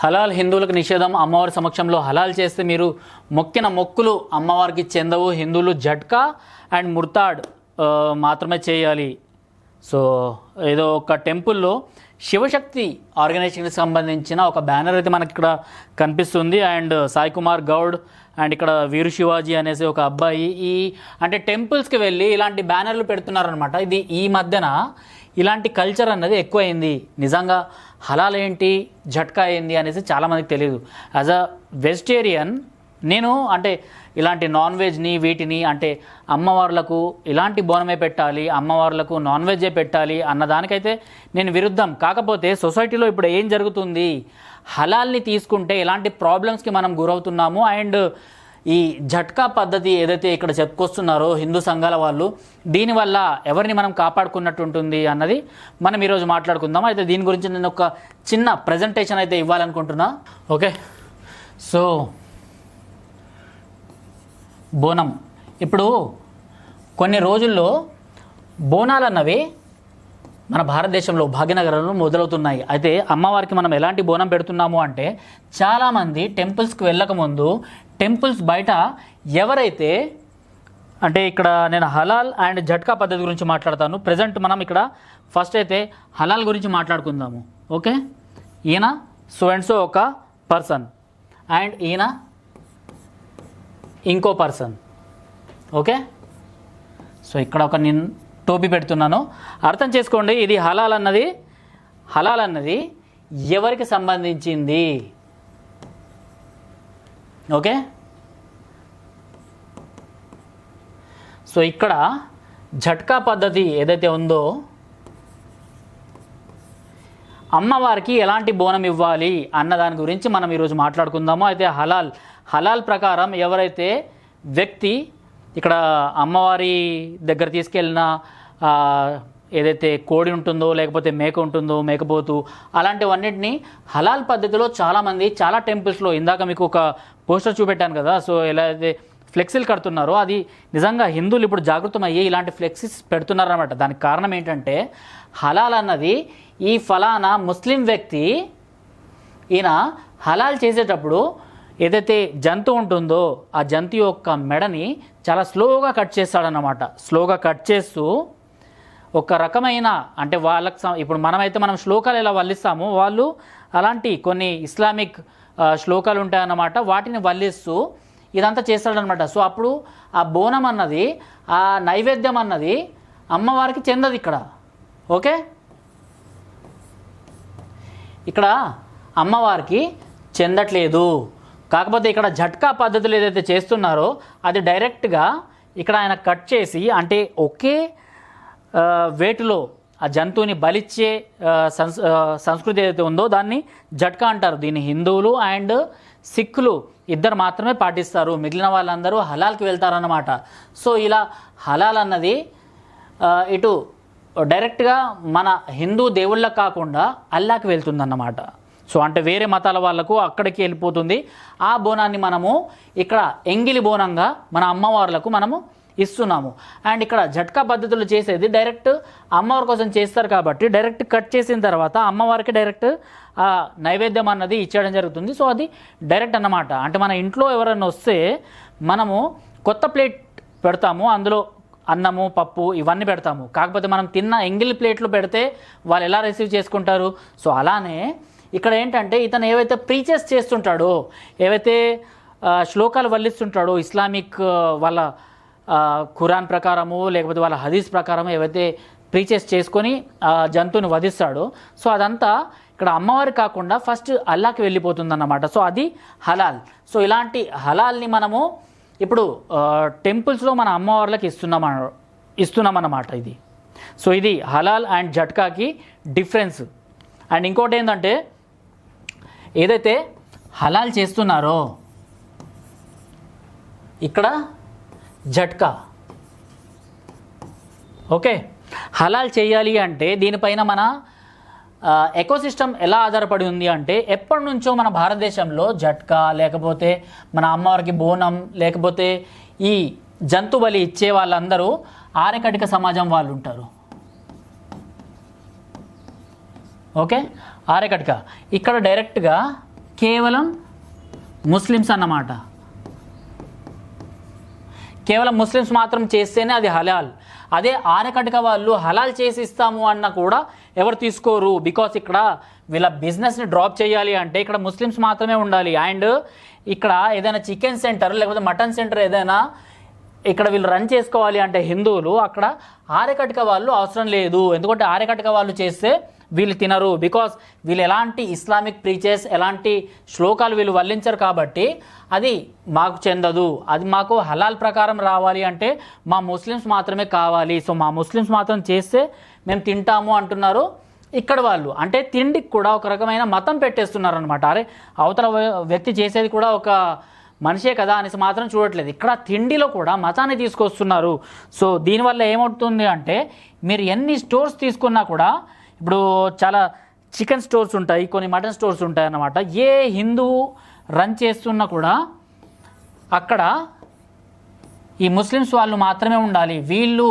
హలాల్ హిందువులకు నిషేధం. అమ్మవారి సమక్షంలో హలాల్ చేస్తే మీరు మొక్కిన మొక్కులు అమ్మవారికి చెందవు. హిందువులు జట్కా అండ్ ముర్తాడ్ మాత్రమే చేయాలి. సో ఏదో ఒక టెంపుల్లో శివశక్తి ఆర్గనైజేషన్కి సంబంధించిన ఒక బ్యానర్ అయితే మనకి ఇక్కడ కనిపిస్తుంది. అండ్ సాయి కుమార్ గౌడ్ అండ్ ఇక్కడ వీరు శివాజీ అనేసి ఒక అబ్బాయి ఈ అంటే టెంపుల్స్కి వెళ్ళి ఇలాంటి బ్యానర్లు పెడుతున్నారనమాట. ఇది ఈ మధ్యన ఇలాంటి కల్చర్ అన్నది ఎక్కువైంది. నిజంగా హలాల్ ఏంటి, జట్కా ఏంది అనేసి చాలామందికి తెలియదు. యాజ్ అ వెజిటేరియన్ నేను అంటే ఇలాంటి నాన్ వెజ్ని వీటిని అంటే అమ్మవార్లకు ఇలాంటి బోనమే పెట్టాలి, అమ్మవార్లకు నాన్ వెజ్జే పెట్టాలి అన్నదానికైతే నేను విరుద్ధం. కాకపోతే సొసైటీలో ఇప్పుడు ఏం జరుగుతుంది, హలాల్ని తీసుకుంటే ఎలాంటి ప్రాబ్లమ్స్కి మనం గురవుతున్నాము. అండ్ ఈ జట్కా పద్ధతి ఏదైతే ఇక్కడ చెప్పుకొస్తున్నారో హిందూ సంఘాల వాళ్ళు, దీనివల్ల ఎవరిని మనం కాపాడుకున్నట్టు ఉంటుంది అన్నది మనం ఈరోజు మాట్లాడుకుందాం. అయితే దీని గురించి నేను ఒక చిన్న ప్రజెంటేషన్ అయితే ఇవ్వాలనుకుంటున్నా. ఓకే, సో బోనం ఇప్పుడు కొన్ని రోజుల్లో బోనాలు అన్నవి మన భారతదేశంలో భాగ్యనగరంలో మొదలవుతున్నాయి. అయితే అమ్మవారికి మనం ఎలాంటి బోనం పెడుతున్నాము అంటే చాలామంది టెంపుల్స్కి వెళ్ళకముందు టెంపుల్స్ బయట ఎవరైతే అంటే ఇక్కడ నేను హలాల్ అండ్ జట్కా పద్ధతి గురించి మాట్లాడతాను. ప్రజెంట్ మనం ఇక్కడ ఫస్ట్ అయితే హలాల్ గురించి మాట్లాడుకుందాము. ఓకే, ఈయన సో అండ్ సో ఒక పర్సన్ అండ్ ఈయన ఇంకో పర్సన్. ఓకే, సో ఇక్కడ ఒక నేను టోపీ పెడుతున్నాను, అర్థం చేసుకోండి. ఇది హలాల్ అన్నది ఎవరికి సంబంధించింది. ఓకే, సో ఇక్కడ జట్కా పద్ధతి ఏదైతే ఉందో అమ్మవారికి ఎలాంటి బోనం ఇవ్వాలి అన్న దాని గురించి మనం ఈరోజు మాట్లాడుకుందాము. అయితే హలాల్ ప్రకారం ఎవరైతే వ్యక్తి ఇక్కడ అమ్మవారి దగ్గర తీసుకెళ్ళిన ఏదైతే కోడి ఉంటుందో లేకపోతే మేక ఉంటుందో మేకపోతు అలాంటివన్నిటిని హలాల్ పద్ధతిలో చాలామంది చాలా టెంపుల్స్లో ఇందాక మీకు ఒక పోస్టర్ చూపెట్టాను కదా, సో ఎలా అయితే ఫ్లెక్సీలు కడుతున్నారో అది నిజంగా హిందువులు ఇప్పుడు జాగృతం అయ్యి ఇలాంటి ఫ్లెక్సీస్ పెడుతున్నారన్నమాట. దానికి కారణం ఏంటంటే హలాల్ అన్నది ఈ ఫలానా ముస్లిం వ్యక్తి ఈయన హలాల్ చేసేటప్పుడు ఏదైతే జంతువు ఉంటుందో ఆ జంతువు యొక్క మెడని చాలా స్లోగా కట్ చేస్తాడన్నమాట. స్లోగా కట్ చేస్తూ ఒక రకమైన అంటే వాళ్ళకి ఇప్పుడు మనం శ్లోకాలు ఎలా వల్లిస్తామో వాళ్ళు అలాంటి కొన్ని ఇస్లామిక్ శ్లోకాలు ఉంటాయన్నమాట, వాటిని వల్లిస్తూ ఇదంతా చేస్తాడనమాట. సో అప్పుడు ఆ బోనం అన్నది ఆ నైవేద్యం అన్నది అమ్మవారికి చెందదు ఇక్కడ. ఓకే, ఇక్కడ అమ్మవారికి చెందట్లేదు. కాకపోతే ఇక్కడ జట్కా పద్ధతులు ఏదైతే చేస్తున్నారో అది డైరెక్ట్గా ఇక్కడ ఆయన కట్ చేసి అంటే ఒకే వేటులో ఆ జంతువుని బలిచ్చే సంస్కృతి ఏదైతే ఉందో దాన్ని జట్కా అంటారు. దీన్ని హిందువులు అండ్ సిక్కులు ఇద్దరు మాత్రమే పాటిస్తారు, మిగిలిన వాళ్ళందరూ హలాల్కి వెళ్తారన్నమాట. సో ఇలా హలాల్ అన్నది ఇటు డైరెక్ట్గా మన హిందూ దేవుళ్ళకు కాకుండా అల్లాకి వెళ్తుందన్నమాట. సో అంటే వేరే మతాల వాళ్ళకు అక్కడికి వెళ్ళిపోతుంది. ఆ బోనాన్ని మనము ఇక్కడ ఎంగిలి బోనంగా మన అమ్మవార్లకు మనము ఇస్తున్నాము. అండ్ ఇక్కడ జట్కా పద్ధతులు చేసేది డైరెక్ట్ అమ్మవారి కోసం చేస్తారు కాబట్టి డైరెక్ట్ కట్ చేసిన తర్వాత అమ్మవారికి డైరెక్ట్ ఆ నైవేద్యం అన్నది ఇచ్చేయడం జరుగుతుంది. సో అది డైరెక్ట్ అన్నమాట. అంటే మన ఇంట్లో ఎవరైనా వస్తే మనము కొత్త ప్లేట్ పెడతాము, అందులో అన్నము పప్పు ఇవన్నీ పెడతాము. కాకపోతే మనం తిన్న ఎంగిలి ప్లేట్లు పెడితే వాళ్ళు ఎలా రిసీవ్ చేసుకుంటారు. సో అలానే ఇక్కడ ఏంటంటే ఇతను ఏవైతే ప్రీచెస్ చేస్తుంటాడో, ఏవైతే శ్లోకాలు వల్లిస్తుంటాడో ఇస్లామిక్ వాళ్ళ ఖురాన్ ప్రకారము లేకపోతే వాళ్ళ హదీస్ ప్రకారము ఏవైతే ప్రీచెస్ చేసుకొని జంతువుని వధిస్తాడో సో అదంతా ఇక్కడ అమ్మవారి కాకుండా ఫస్ట్ అల్లాకి వెళ్ళిపోతుందన్నమాట. సో అది హలాల్. సో ఇలాంటి హలాల్ని మనము ఇప్పుడు టెంపుల్స్లో మన అమ్మవార్లకు ఇస్తున్నామన్నమాట ఇది. సో ఇది హలాల్ అండ్ జట్కాకి డిఫరెన్స్. అండ్ ఇంకోటి ఏంటంటే ఏదైతే హలాల్ చేస్తున్నారో ఇక్కడ జట్కా. ఓకే, హలాల్ చేయాలి అంటే దీనిపైన మన ఎకోసిస్టమ్ ఎలా ఆధారపడి ఉంది అంటే ఎప్పటి నుంచో మన భారతదేశంలో జట్కా లేకపోతే మన అమ్మవారికి బోనం లేకపోతే ఈ జంతు బలి ఇచ్చే వాళ్ళందరూ ఆర్యకటిక సమాజం వాళ్ళు ఉంటారు. ఓకే, ఆర్యకటిక ఇక్కడ డైరెక్ట్గా కేవలం ముస్లిమ్స్ అన్నమాట. కేవలం ముస్లిమ్స్ మాత్రం చేస్తేనే అది హలాల్. అదే ఆర్యకటిక వాళ్ళు హలాల్ చేసి ఇస్తాము అన్న కూడా ఎవరు తీసుకోరు. బికాస్ ఇక్కడ వీళ్ళ బిజినెస్ని డ్రాప్ చేయాలి అంటే ఇక్కడ ముస్లిమ్స్ మాత్రమే ఉండాలి. అండ్ ఇక్కడ ఏదైనా చికెన్ సెంటర్ లేకపోతే మటన్ సెంటర్ ఏదైనా ఇక్కడ వీళ్ళు రన్ చేసుకోవాలి అంటే హిందువులు, అక్కడ ఆర్యకటిక వాళ్ళు అవసరం లేదు. ఎందుకంటే ఆర్యకటిక వాళ్ళు చేస్తే వీళ్ళు తినరు. బికాస్ వీళ్ళు ఎలాంటి ఇస్లామిక్ ప్రీచెస్ ఎలాంటి శ్లోకాలు వీళ్ళు వల్లించరు కాబట్టి అది మాకు చెందదు. అది మాకు హలాల్ ప్రకారం రావాలి అంటే మా ముస్లిమ్స్ మాత్రమే కావాలి. సో మా ముస్లిమ్స్ మాత్రం చేస్తే మేము తింటాము అంటున్నారు ఇక్కడ వాళ్ళు. అంటే తిండికి కూడా ఒక రకమైన మతం పెట్టేస్తున్నారు అనమాట. అరే అవతల వ్యక్తి చేసేది కూడా ఒక మనిషే కదా అనేసి మాత్రం చూడట్లేదు. ఇక్కడ తిండిలో కూడా మతాన్ని తీసుకొస్తున్నారు. సో దీనివల్ల ఏమవుతుంది అంటే మీరు ఎన్ని స్టోర్స్ తీసుకున్నా కూడా, ఇప్పుడు చాలా చికెన్ స్టోర్స్ ఉంటాయి, కొన్ని మటన్ స్టోర్స్ ఉంటాయి అన్నమాట. ఏ హిందువు రన్ చేస్తున్నా కూడా అక్కడ ఈ ముస్లిమ్స్ వాళ్ళు మాత్రమే ఉండాలి. వీళ్ళు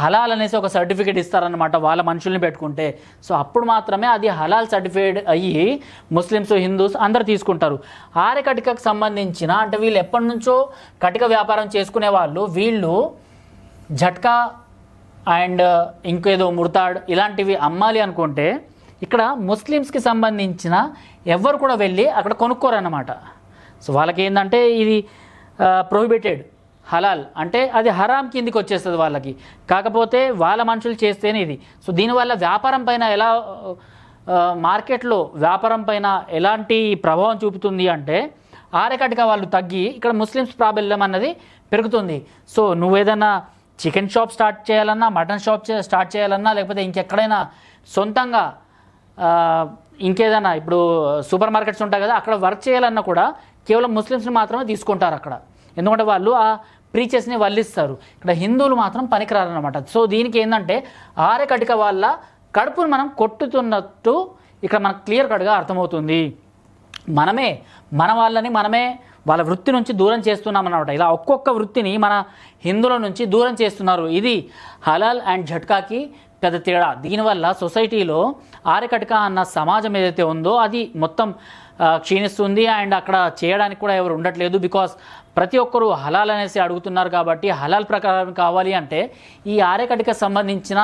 హలాల్ అనేసి ఒక సర్టిఫికేట్ ఇస్తారనమాట వాళ్ళ మనుషుల్ని పెట్టుకుంటే. సో అప్పుడు మాత్రమే అది హలాల్ సర్టిఫికేట్ అయ్యి ముస్లిమ్స్ హిందూస్ అందరు తీసుకుంటారు. ఆర్యకటికకు సంబంధించిన అంటే వీళ్ళు ఎప్పటి నుంచో కటిక వ్యాపారం చేసుకునే వాళ్ళు, వీళ్ళు జట్కా అండ్ ఇంకేదో ముర్తాడ్ ఇలాంటివి అమ్మాలి అనుకుంటే ఇక్కడ ముస్లిమ్స్కి సంబంధించిన ఎవరు కూడా వెళ్ళి అక్కడ కొనుక్కోరన్నమాట. సో వాళ్ళకి ఏంటంటే ఇది ప్రొహిబిటెడ్, హలాల్ అంటే అది హరాం కిందికి వచ్చేస్తుంది వాళ్ళకి. కాకపోతే వాళ్ళ మనుషులు చేస్తేనే ఇది. సో దీనివల్ల వ్యాపారం పైన ఎలా మార్కెట్లో వ్యాపారం పైన ఎలాంటి ప్రభావం చూపుతుంది అంటే ఆర్యకటిక వాళ్ళు తగ్గి ఇక్కడ ముస్లిమ్స్ ప్రాబల్యం అన్నది పెరుగుతుంది. సో నువ్వేదన్నా చికెన్ షాప్ స్టార్ట్ చేయాలన్నా, మటన్ షాప్ స్టార్ట్ చేయాలన్నా, లేకపోతే ఇంకెక్కడైనా సొంతంగా ఇంకేదైనా ఇప్పుడు సూపర్ మార్కెట్స్ ఉంటాయి కదా, అక్కడ వర్క్ చేయాలన్నా కూడా కేవలం ముస్లిమ్స్ని మాత్రమే తీసుకుంటారు అక్కడ. ఎందుకంటే వాళ్ళు ఆ ప్రీచెస్ని వల్లిస్తారు. ఇక్కడ హిందువులు మాత్రం పనికిరారన్నమాట. సో దీనికి ఏంటంటే ఆర్యకటిక వాళ్ళ కడుపును మనం కొట్టుతున్నట్టు ఇక్కడ మనకు క్లియర్ కట్గా అర్థమవుతుంది. మనమే మన వాళ్ళని మనమే వాళ్ళ వృత్తి నుంచి దూరం చేస్తున్నాం అన్నమాట. ఇలా ఒక్కొక్క వృత్తిని మన హిందువుల నుంచి దూరం చేస్తున్నారు. ఇది హలాల్ అండ్ జట్కాకి పెద్ద తేడా. దీనివల్ల సొసైటీలో ఆర్యకటిక అన్న సమాజం ఏదైతే ఉందో అది మొత్తం క్షీణిస్తుంది. అండ్ అక్కడ చేయడానికి కూడా ఎవరు ఉండట్లేదు. బికాస్ ప్రతి ఒక్కరూ హలాల్ అనేసి అడుగుతున్నారు కాబట్టి హలాల్ ప్రకారం కావాలి అంటే ఈ ఆర్యకటిక సంబంధించిన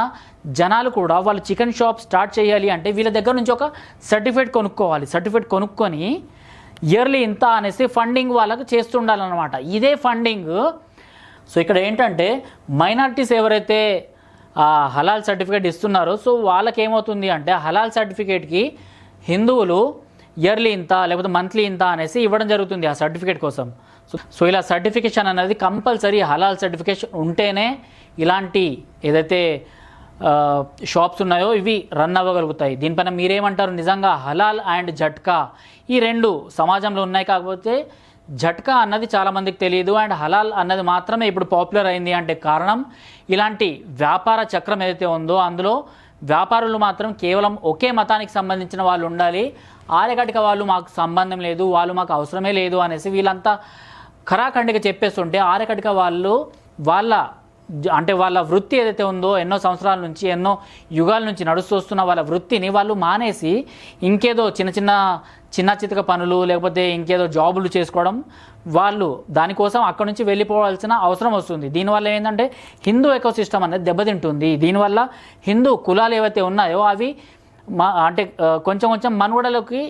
జనాలు కూడా వాళ్ళు చికెన్ షాప్ స్టార్ట్ చేయాలి అంటే వీళ్ళ దగ్గర నుంచి ఒక సర్టిఫికేట్ కొనుక్కోవాలి. సర్టిఫికేట్ కొనుక్కొని ఇయర్లీ ఇంత అనేసి ఫండింగ్ వాళ్ళకు చేస్తుండాలన్నమాట. ఇదే ఫండింగ్. సో ఇక్కడ ఏంటంటే మైనారిటీస్ ఎవరైతే హలాల్ సర్టిఫికేట్ ఇస్తున్నారో సో వాళ్ళకి ఏమవుతుంది అంటే హలాల్ సర్టిఫికేట్కి హిందువులు ఇయర్లీ ఇంత లేకపోతే మంత్లీ ఇంత అనేసి ఇవ్వడం జరుగుతుంది ఆ సర్టిఫికేట్ కోసం. సో ఇలా సర్టిఫికేషన్ అనేది కంపల్సరీ హలాల్ సర్టిఫికేషన్ ఉంటేనే ఇలాంటి ఏదైతే షాప్స్ ఉన్నాయో ఇవి రన్ అవ్వగలుగుతాయి. దీనిపైన మీరేమంటారు? నిజంగా హలాల్ అండ్ జట్కా ఈ రెండు సమాజంలో ఉన్నాయి. కాకపోతే జట్కా అన్నది చాలామందికి తెలియదు అండ్ హలాల్ అన్నది మాత్రమే ఇప్పుడు పాపులర్ అయింది. అంటే కారణం ఇలాంటి వ్యాపార చక్రం ఏదైతే ఉందో అందులో వ్యాపారులు మాత్రం కేవలం ఒకే మతానికి సంబంధించిన వాళ్ళు ఉండాలి. ఆర్యకటిక వాళ్ళు మాకు సంబంధం లేదు, వాళ్ళు మాకు అవసరమే లేదు అనేసి వీళ్ళంతా ఖరాఖండిగా చెప్పేస్తుంటే ఆర్యకటిక వాళ్ళు వాళ్ళ వృత్తి ఏదైతే ఉందో ఎన్నో సంవత్సరాల నుంచి ఎన్నో యుగాల నుంచి నడుస్తూస్తున్న వాళ్ళ వృత్తిని వాళ్ళు మానేసి ఇంకేదో చిన్న చితక పనులు లేకపోతే ఇంకేదో జాబులు చేసుకోవడం, వాళ్ళు దానికోసం అక్కడ నుంచి వెళ్ళిపోవాల్సిన అవసరం వస్తుంది. దీనివల్ల ఏంటంటే హిందూ ఎకోసిస్టమ్ అనేది దెబ్బతింటుంది. దీనివల్ల హిందూ కులాలు ఏవైతే ఉన్నాయో అవి అంటే కొంచెం మనుగడలోకి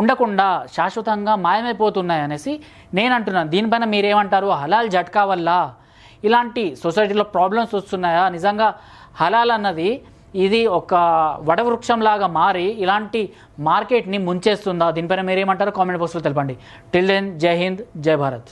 ఉండకుండా శాశ్వతంగా మాయమైపోతున్నాయి అనేసి నేను అంటున్నాను. దీనిపైన మీరేమంటారు? హలాల్ జట్కా వల్ల ఇలాంటి సొసైటీలో ప్రాబ్లమ్స్ వస్తున్నాయా? నిజంగా హలాల్ అన్నది ఇది ఒక వడవృక్షంలాగా మారి ఇలాంటి మార్కెట్ని ముంచేస్తుందా? దీనిపైన మీరేమంటారో కామెంట్ బాక్స్లో తెలపండి. టిల్ దెన్ జై హింద్, జై భారత్.